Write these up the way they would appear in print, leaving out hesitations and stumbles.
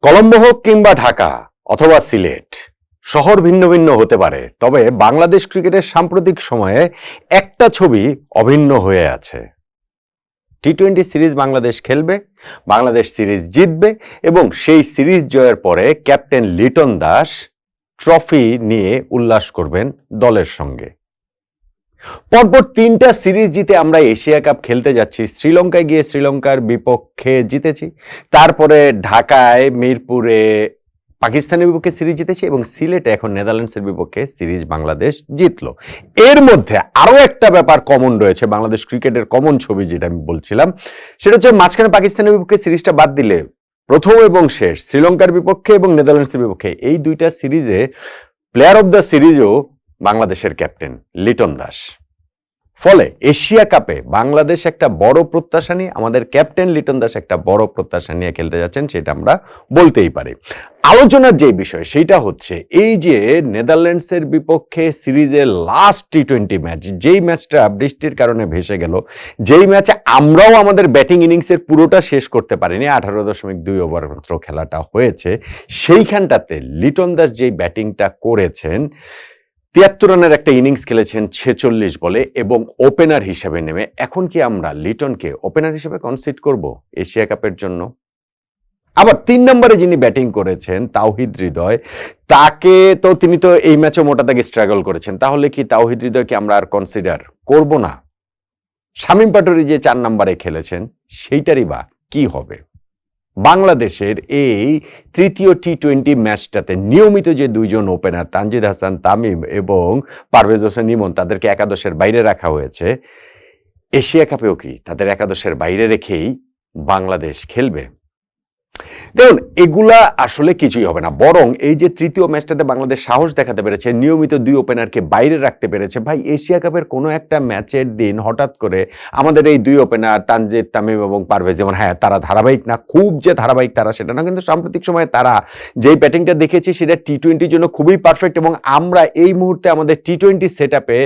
কলম্বো হোক কিংবা ঢাকা অথবা সিলেট, শহর ভিন্ন ভিন্ন হতে পারে, তবে বাংলাদেশ ক্রিকেটের সাম্প্রতিক সময়ে একটা ছবি অভিন্ন হয়ে আছে। টি-20 সিরিজ বাংলাদেশ খেলবে, বাংলাদেশ সিরিজ জিতবে এবং সেই সিরিজ জয়ের পরে ক্যাপ্টেন লিটন দাস ট্রফি নিয়ে উল্লাস করবেন দলের সঙ্গে। পরপর 3টা সিরিজ জিতে আমরা এশিয়া কাপ খেলতে যাচ্ছি। শ্রীলঙ্কায় গিয়ে শ্রীলঙ্কার বিপক্ষে জিতেছি, তারপরে ঢাকায় মিরপুরে পাকিস্তানের বিপক্ষে সিরিজ জিতেছি এবং সিলেটে এখন নেদারল্যান্ডসের বিপক্ষে সিরিজ বাংলাদেশ জিতলো। এর মধ্যে আরো একটা ব্যাপার কমন রয়েছে, বাংলাদেশ ক্রিকেটের কমন ছবি যেটা আমি বলছিলাম, সেটা হচ্ছে মাঝখানে পাকিস্তানের বিপক্ষে সিরিজটা বাদ দিলে প্রথম এবং শেষ শ্রীলঙ্কার বিপক্ষে এবং নেদারল্যান্ডসের বিপক্ষে এই দুইটা সিরিজে প্লেয়ার অব দ্য সিরিজও বাংলাদেশের ক্যাপ্টেন লিটন দাস। ফলে এশিয়া কাপে বাংলাদেশ একটা বড় প্রত্যাশা নিয়ে, আমাদের ক্যাপ্টেন লিটন দাস একটা বড় প্রত্যাশা নিয়ে খেলতে যাচ্ছেন, সেটা আমরা বলতেই পারি। আলোচনার যে বিষয় সেইটা হচ্ছে এই যে নেদারল্যান্ডসের বিপক্ষে সিরিজের লাস্ট টি-20 ম্যাচ, যেই ম্যাচটা বৃষ্টির কারণে ভেসে গেল, যেই ম্যাচে আমরাও আমাদের ব্যাটিং ইনিংসের পুরোটা শেষ করতে পারিনি, 18.2 ওভার মাত্র খেলাটা হয়েছে, সেইখানটাতে লিটন দাস যেই ব্যাটিংটা করেছেন, 73 রানের একটা ইনিংস খেলেছেন 46 বলে এবং ওপেনার হিসেবে নেমে, এখন কি আমরা লিটনকে ওপেনার হিসেবে কনসিড করব এশিয়া কাপের জন্য? আবার 3 নম্বরে যিনি ব্যাটিং করেছেন তাওহিদ হৃদয়, তাকে তো তিনি তো এই ম্যাচে মোটা দাগে স্ট্রাগল করেছেন, তাহলে কি তাওহিদ হৃদয়কে আমরা আর কনসিডার করব না? শামীম পাটোয়ারি যে 4 নম্বরে খেলেছেন সেইটারই বা কি হবে? বাংলাদেশের এই তৃতীয় টি-20 ম্যাচটাতে নিয়মিত যে দুইজন ওপেনার তানজিদ হাসান তামিম এবং পারভেজ হোসেন ইমন, তাদেরকে একাদশের বাইরে রাখা হয়েছে, এশিয়া কাপেও কি তাদের একাদশের বাইরে রেখেই বাংলাদেশ খেলবে? দেখুন, এগুলা আসলে কিছুই হবে না, বরং এই যে তৃতীয় ম্যাচটাতে বাংলাদেশ সাহস দেখাতে পেরেছে, নিয়মিত 2 ওপেনারকে বাইরে রাখতে পেরেছে। ভাই, এশিয়া কাপের কোনো একটা ম্যাচের দিন হঠাৎ করে আমাদের এই 2 ওপেনার তানজিদ তামিম এবং পারভেজ, যেমন হ্যাঁ তারা ধারাবাহিক না, খুব যে ধারাবাহিক তারা সেটা না, কিন্তু সাম্প্রতিক সময়ে তারা যেই ব্যাটিংটা দেখেছি সেটা টি-20 জন্য খুবই পারফেক্ট এবং আমরা এই মুহূর্তে আমাদের টি-20 সেটআপে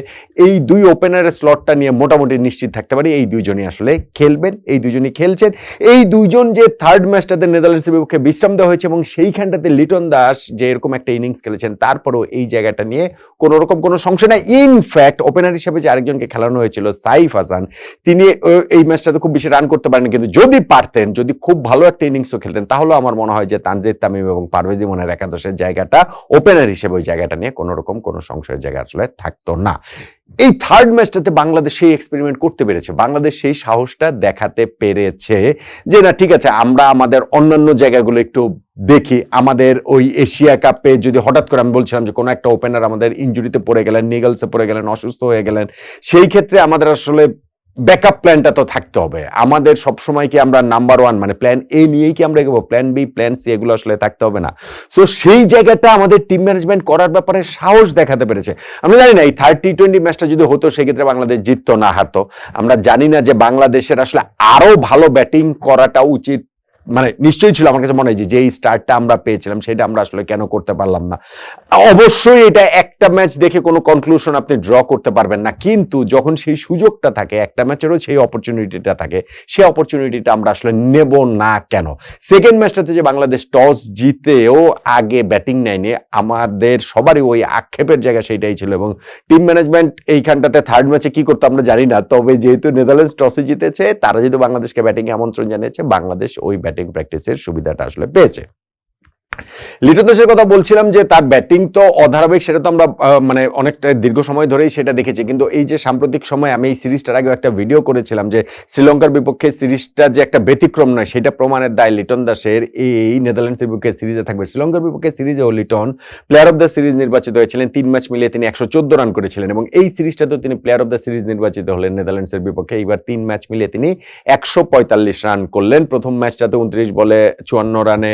এই 2 ওপেনারের স্লটটা নিয়ে মোটামুটি নিশ্চিত থাকতে পারি এই দুইজনই আসলে খেলবেন, এই দুইজনই খেলছেন। এই দুইজন যে থার্ড ম্যাচটাতে নেদারল্যান্ডসের বিপক্ষে বিশ্রাম দেওয়া হয়েছে এবং সেইখানটাতে লিটন দাস যে এরকম একটা ইনিংস খেলেছেন, তারপরও এই জায়গাটা নিয়ে কোন রকম কোনো সংশয় নাই। ইনফ্যাক্ট ওপেনার হিসেবে যে আরেকজনকে খেলানো হয়েছিল সাইফ হাসান, তিনি এই ম্যাচটাতে খুব বেশি রান করতে পারেন, কিন্তু যদি পারতেন, যদি খুব ভালো একটা ইনিংসও খেলতেন, তাহলে আমার মনে হয় যে তানজিদ তামিম এবং পারভেজ ইমনের একাদশের জায়গাটা ওপেনার হিসেবে ওই জায়গাটা নিয়ে কোন রকম কোনো সংশয়ের জায়গা আসলে থাকতো না। এই থার্ড ম্যাচটাতে বাংলাদেশ সেই এক্সপেরিমেন্ট করতে পেরেছে, বাংলাদেশ সেই সাহসটা দেখাতে পেরেছে যে না ঠিক আছে, আমরা আমাদের অন্যান্য জায়গাগুলো একটু দেখি। আমাদের ওই এশিয়া কাপে যদি হঠাৎ করে আমি বলছিলাম যে কোনো একটা ওপেনার আমাদের ইনজুরিতে পড়ে গেলেন, নিগলসে পড়ে গেলেন, অসুস্থ হয়ে গেলেন, সেই ক্ষেত্রে আমাদের আসলে ব্যাকআপ প্ল্যানটা তো থাকতে হবে। আমাদের সবসময় কি আমরা নাম্বার 1 মানে প্ল্যান এ নিয়েই কি আমরা এগোবো? প্ল্যান বি, প্ল্যান সি এগুলো আসলে থাকতে হবে না। তো সেই জায়গাটা আমাদের টিম ম্যানেজমেন্ট করার ব্যাপারে সাহস দেখাতে পেরেছে। আমরা জানি না এই থার্ড টি-20 ম্যাচটা যদি হতো সেক্ষেত্রে বাংলাদেশ জিততো না হারতো, আমরা জানি না যে বাংলাদেশের আসলে আরো ভালো ব্যাটিং করাটা উচিত, মানে নিশ্চয়ই ছিল। আমার কাছে মনে হয় যে এই স্টার্টটা আমরা পেয়েছিলাম সেটা আমরা আসলে কেন করতে পারলাম না। অবশ্যই এটা একটা ম্যাচ দেখে কোনো কনক্লুশন আপনি ড্র করতে পারবেন না, কিন্তু যখন সেই সুযোগটা থাকে, একটা ম্যাচেরও সেই অপরচুনিটিটা থাকে, সেই অপরচুনিটিটা আমরা আসলে নেব না কেন? সেকেন্ড ম্যাচটাতে যে বাংলাদেশ টস জিতেও আগে ব্যাটিং নেয়নি, আমাদের সবারই ওই আক্ষেপের জায়গা সেইটাই ছিল এবং টিম ম্যানেজমেন্ট এইখানটাতে থার্ড ম্যাচে কি করতো আমরা জানি না। তবে যেহেতু নেদারল্যান্ডস টসে জিতেছে, তারা যেহেতু বাংলাদেশকে ব্যাটিংয়ে আমন্ত্রণ জানিয়েছে, বাংলাদেশ ওই ব্যাটিং প্র্যাকটিসের সুবিধাটা আসলে পেয়েছে। লিটন দাসের কথা বলছিলাম যে তার ব্যাটিং তো অধারাবাহিক, সেটা তো আমরা মানে অনেকটা দীর্ঘ সময় ধরেই সেটা দেখেছি, কিন্তু এই যে সাম্প্রতিক সময় আমি এই সিরিজটার আগে একটা ভিডিও করেছিলাম যে শ্রীলঙ্কার বিপক্ষে সিরিজটা যে একটা ব্যতিক্রম নয়, সেটা প্রমাণের দায় লিটন দাসের এই নেদারল্যান্ডসের বিপক্ষে সিরিজে থাকবে। শ্রীলঙ্কার বিপক্ষে সিরিজেও Liton player of the series নির্বাচিত হয়েছিলেন, 3 ম্যাচ মিলিয়ে তিনি 114 রান করেছিলেন এবং এই সিরিজটাতেও তিনি প্লেয়ার অব দ্য সিরিজ নির্বাচিত হলেন নেদারল্যান্ডসের বিপক্ষে। এইবার 3 ম্যাচ মিলিয়ে তিনি 145 রান করলেন। প্রথম ম্যাচটাতে 29 বলে 54 রানে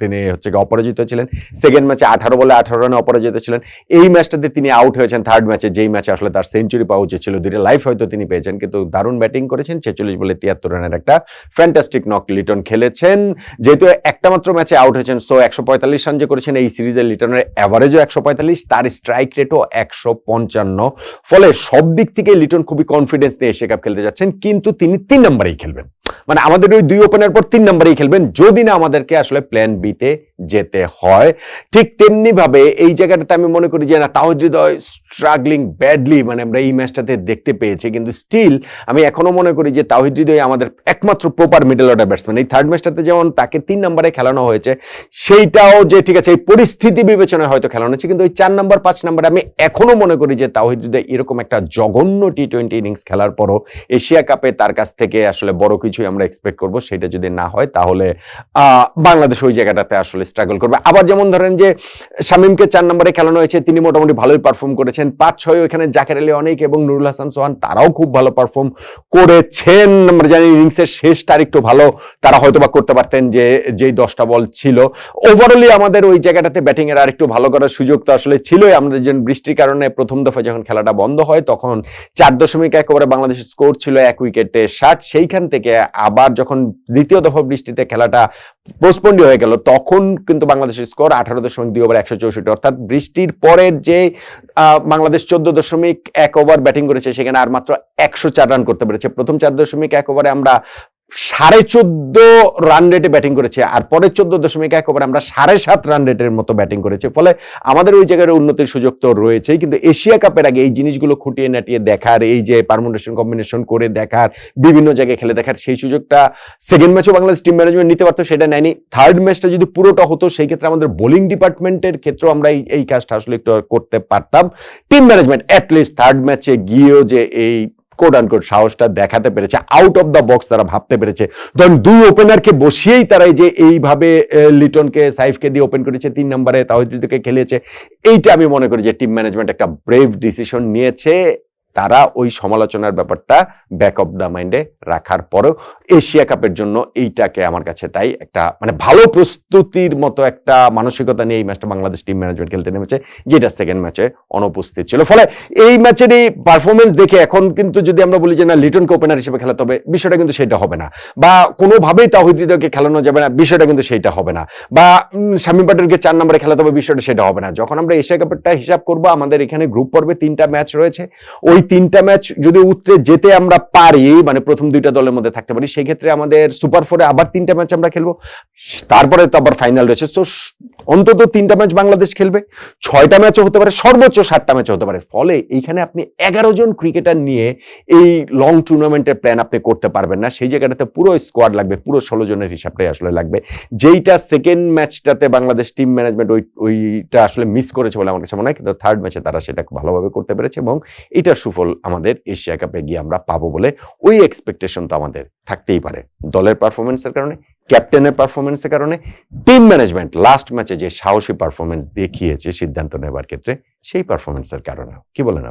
তিনি হচ্ছে অপরাজিত ছিলেন, সেকেন্ড ম্যাচে 18 বলে 18 রানে অপরাজিত ছিলেন। এই ম্যাচটাতে তিনি আউট হয়েছেন থার্ড ম্যাচে, যেই ম্যাচে আসলে তার সেঞ্চুরি পাওয়া উচিত ছিল, 2টা লাইফ হয়তো তিনি পেয়েছেন, কিন্তু দারুণ ব্যাটিং করেছেন। 46 বলে 73 রানের একটা ফ্যান্টাস্টিক নক লিটন খেলেছেন। যেহেতু একটা মাত্র ম্যাচে আউট হয়েছেন, সো 145 রান যে করেছেন এই সিরিজের লিটনের অ্যাভারেজও 145, তার স্ট্রাইক রেটও 155। ফলে সব দিক থেকে লিটন খুবই কনফিডেন্স নিয়ে এশিয়া কাপ খেলতে যাচ্ছেন, কিন্তু তিনি 3 নম্বরেই খেলবেন। মানে আমাদের ওই 2 ওপেনার পর 3 নম্বরেই খেলবেন যদি না আমাদেরকে আসলে প্ল্যান বিতে যেতে হয়। ঠিক তেমনি ভাবে এই জায়গাটাতে আমি মনে করি যে না, তাওহিদ হৃদয় স্ট্রাগলিং ব্যাডলি, মানে আমরা এই ম্যাচটাতে দেখতে পেয়েছি, কিন্তু স্টিল আমি এখনো মনে করি যে তাওহিদ হৃদয় আমাদের একমাত্র প্রপার মিডল অর্ডার ব্যাটসম্যান। এই থার্ড ম্যাচটাতে যেমন তাকে 3 নম্বরে খেলানো হয়েছে, সেইটাও যে ঠিক আছে এই পরিস্থিতি বিবেচনায় হয়তো খেলানো হয়েছে, কিন্তু ওই 4 নম্বর 5 নম্বরে আমি এখনো মনে করি যে তাওহিদ হৃদয় এরকম একটা জঘন্য টি-20 ইনিংস খেলার পরও এশিয়া কাপে তার কাছ থেকে আসলে বড় কিছুই আমরা এক্সপেক্ট করব। সেটা যদি না হয় তাহলে বাংলাদেশ ওই জায়গাটাতে আসলে স্ট্রাগল করবে। আবার যেমন ধরেন যে শামীমকে 4 নম্বরে খেলানো হয়েছে, তিনি মোটামুটি ভালোই পারফর্ম করেছেন। 5-6 ওখানে জাকের আলী অনেক এবং নুরুল হাসান সোহান, তারাও খুব ভালো পারফর্ম করেছেন। আমরা জানি ইনিংসের শেষটা আরেকটু ভালো তারা হয়তো বা করতে পারতেন, যে যেই 10টা বল ছিল। ওভারঅলি আমাদের ওই জায়গাটাতে ব্যাটিং এর আরেকটু ভালো করার সুযোগ তো আসলে ছিলই। আমাদের যেন বৃষ্টির কারণে প্রথম দফা যখন খেলাটা বন্ধ হয় তখন 4.1 ওভারে বাংলাদেশের স্কোর ছিল 1 উইকেটে 60। সেইখান থেকে আবার যখন দ্বিতীয় দফা বৃষ্টিতে খেলাটা পোস্টপন্ড হয়ে গেল তখন কিন্তু বাংলাদেশের স্কোর 18.2 ওভার 164। অর্থাৎ বৃষ্টির পরের যে বাংলাদেশ 14.1 ওভার ব্যাটিং করেছে সেখানে আর মাত্র 104 রান করতে পেরেছে। প্রথম 4.1 ওভারে আমরা 14.5 রান রেটে ব্যাটিং করেছে, আর পরের 14.1 ওভারে আমরা 7.5 রান রেটের মতো ব্যাটিং করেছে। ফলে আমাদের ওই জায়গায় উন্নতির সুযোগ তো রয়েছেই, কিন্তু এশিয়া কাপের আগে এই জিনিসগুলো খুঁটিয়ে নাটিয়ে দেখার, এই যে পারমুটেশন কম্বিনেশন করে দেখার, বিভিন্ন জায়গায় খেলে দেখার সেই সুযোগটা সেকেন্ড ম্যাচও বাংলাদেশ টিম ম্যানেজমেন্ট নিতে পারতো, সেটা নেয়নি। থার্ড ম্যাচটা যদি পুরোটা হতো সেই ক্ষেত্রে আমাদের বোলিং ডিপার্টমেন্টের ক্ষেত্রেও আমরা এই কাজটা আসলে একটু করতে পারতাম। টিম ম্যানেজমেন্ট অ্যাটলিস্ট থার্ড ম্যাচে গিয়েও যে এই কোড আনকোড সাহসটা দেখাতে পেরেছে, আউট অফ দ্য বক্স তারা ভাবতে পেরেছে। ধরুন 2 ওপেনারকে বসিয়েই তারা এই যে এইভাবে লিটনকে সাইফকে দিয়ে ওপেন করেছে, 3 নম্বরে তাওহিদ হৃদয়কে খেলিয়েছে। এইটা আমি মনে করি যে টিম ম্যানেজমেন্ট একটা ব্রেভ ডিসিশন নিয়েছে। তারা ওই সমালোচনার ব্যাপারটা ব্যাক অফ দ্য মাইন্ডে রাখার পরেও এশিয়া কাপের জন্য এইটাকে আমার কাছে তাই একটা মানে ভালো প্রস্তুতির মতো একটা মানসিকতা নিয়ে এই ম্যাচটা বাংলাদেশ টিম ম্যানেজমেন্ট খেলতে নেমেছে, যেটা সেকেন্ড ম্যাচে অনুপস্থিত ছিল। ফলে এই ম্যাচেরই পারফরমেন্স দেখে এখন কিন্তু যদি আমরা বলি যে না লিটনকে ওপেনার হিসেবে খেলাতে হবে, বিষয়টা কিন্তু সেটা হবে না, বা কোনোভাবেই তাওহিদ হৃদয়কে খেলানো যাবে না, বিষয়টা কিন্তু সেইটা হবে না, বা শামীম পাটোয়ারিকে 4 নম্বরে খেলাতে হবে, বিষয়টা সেটা হবে না। যখন আমরা এশিয়া কাপেরটা হিসাব করবো, আমাদের এখানে গ্রুপ পর্বে 3টা ম্যাচ রয়েছে, ওই 3টা ম্যাচ যদি উতরে যেতে আমরা পারি, মানে প্রথম 2টা দলের মধ্যে থাকতে পারি, সেই ক্ষেত্রে আমাদের সুপার 4-এ আবার 3টা ম্যাচ আমরা খেলবো, তারপরে তো আবার ফাইনাল রয়েছে। তো অন্তত 3টা ম্যাচ বাংলাদেশ খেলবে, 6টা ম্যাচও হতে পারে, সর্বোচ্চ 7টা ম্যাচও হতে পারে। ফলে এইখানে আপনি 11 জন ক্রিকেটার নিয়ে এই লং টুর্নামেন্টের প্ল্যান আপনি করতে পারবেন না। সেই জায়গাটাতে পুরো স্কোয়াড লাগবে, পুরো 16 জনের হিসাবটাই আসলে লাগবে, যেইটা সেকেন্ড ম্যাচটাতে বাংলাদেশ টিম ম্যানেজমেন্ট ওইটা আসলে মিস করেছে বলে আমার কাছে মনে হয়। কিন্তু থার্ড ম্যাচে তারা সেটা ভালোভাবে করতে পেরেছে এবং এটার সুফল আমাদের এশিয়া কাপে গিয়ে আমরা পাবো বলে ওই এক্সপেকটেশন তো আমাদের থাকতেই পারে, দলের পারফরমেন্সের কারণে, ক্যাপ্টেনের পারফরমেন্সের কারণে, টিম ম্যানেজমেন্ট লাস্ট ম্যাচে যে সাহসী পারফরমেন্স দেখিয়েছে সিদ্ধান্ত নেবার ক্ষেত্রে, সেই পারফরমেন্সের কারণে। কি বলেন আপনি?